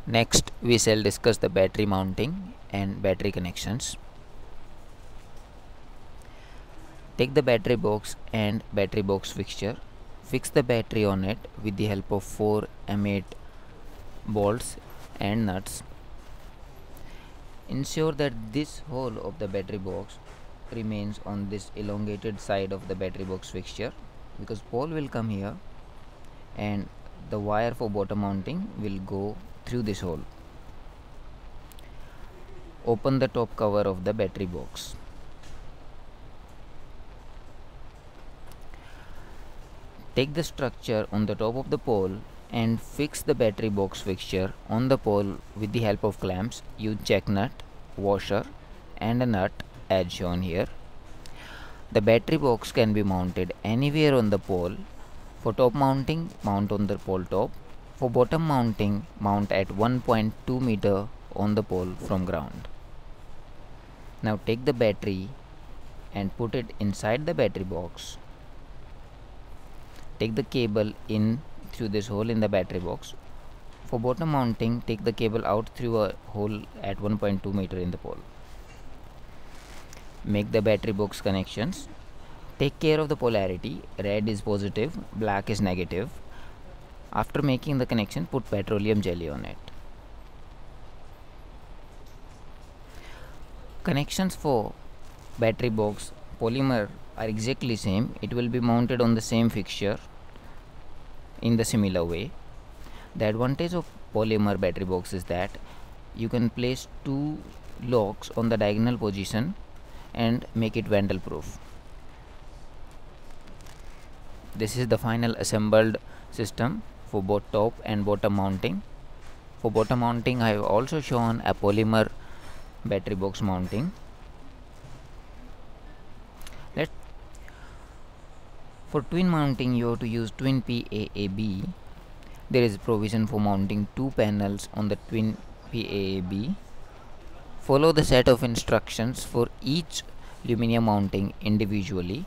Next, we shall discuss the battery mounting and battery connections. Take the battery box and battery box fixture. Fix the battery on it with the help of 4 M8 bolts and nuts. Ensure that this hole of the battery box remains on this elongated side of the battery box fixture, because pole will come here and the wire for bottom mounting will go through this hole. Open the top cover of the battery box. Take the structure on the top of the pole and fix the battery box fixture on the pole with the help of clamps. Use jack nut, washer and a nut as shown here. The battery box can be mounted anywhere on the pole. For top mounting, mount on the pole top. For bottom mounting, mount at 1.2 meter on the pole from ground. Now take the battery and put it inside the battery box. Take the cable in through this hole in the battery box. For bottom mounting, take the cable out through a hole at 1.2 meter in the pole. Make the battery box connections. Take care of the polarity. Red is positive, black is negative. After making the connection, put petroleum jelly on it. Connections for battery box polymer are exactly same. It will be mounted on the same fixture in the similar way. The advantage of polymer battery box is that you can place 2 locks on the diagonal position and make it vandal proof. This is the final assembled system for both top and bottom mounting. For bottom mounting, I have also shown a polymer battery box mounting. For twin mounting, you have to use twin PAAB. There is provision for mounting 2 panels on the twin PAAB. Follow the set of instructions for each luminaire mounting individually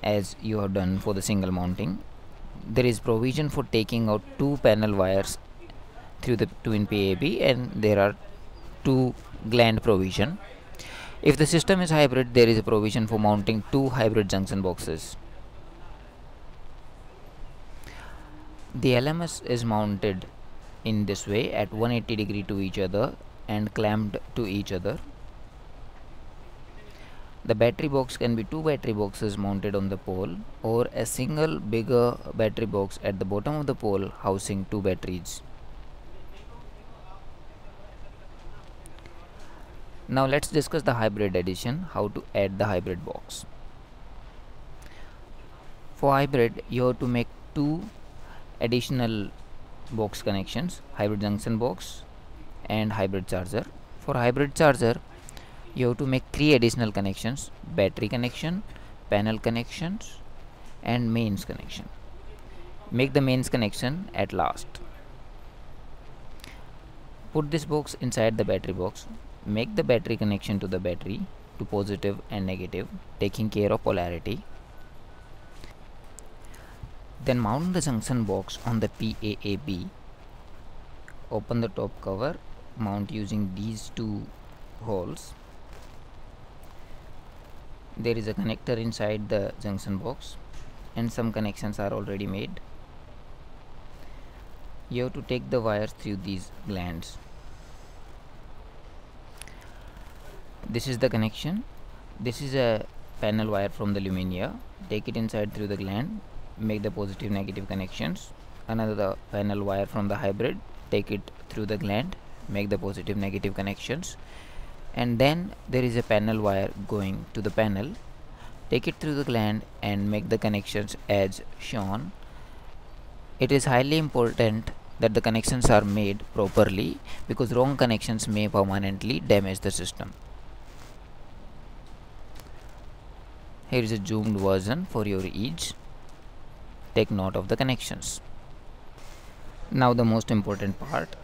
as you have done for the single mounting. There is provision for taking out 2 panel wires through the twin PAB, and there are 2 gland provision. If the system is hybrid, there is a provision for mounting 2 hybrid junction boxes. The LMS is mounted in this way at 180 degree to each other and clamped to each other. The battery box can be 2 battery boxes mounted on the pole, or a single bigger battery box at the bottom of the pole housing 2 batteries. Now let's discuss the hybrid edition, how to add the hybrid box. For hybrid, you have to make 2 additional box connections, hybrid junction box and hybrid charger. For hybrid charger, you have to make 3 additional connections: battery connection, panel connections and mains connection. Make the mains connection at last. Put this box inside the battery box. Make the battery connection to the battery to positive and negative, taking care of polarity. Then mount the junction box on the PAAB. Open the top cover, mount using these 2 holes. There is a connector inside the junction box and some connections are already made. You have to take the wires through these glands. This is the connection. This is a panel wire from the luminaire. Take it inside through the gland. Make the positive negative connections. Another panel wire from the hybrid, take it through the gland, make the positive negative connections. And then there is a panel wire going to the panel, take it through the gland and make the connections as shown. It is highly important that the connections are made properly, because wrong connections may permanently damage the system. Here is a zoomed version for your ease. Take note of the connections. Now the most important part.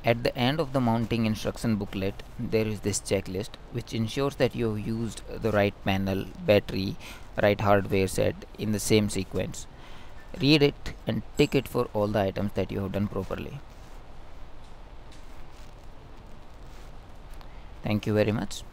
At the end of the mounting instruction booklet, there is this checklist which ensures that you have used the right panel, battery, right hardware set in the same sequence. Read it and tick it for all the items that you have done properly. Thank you very much.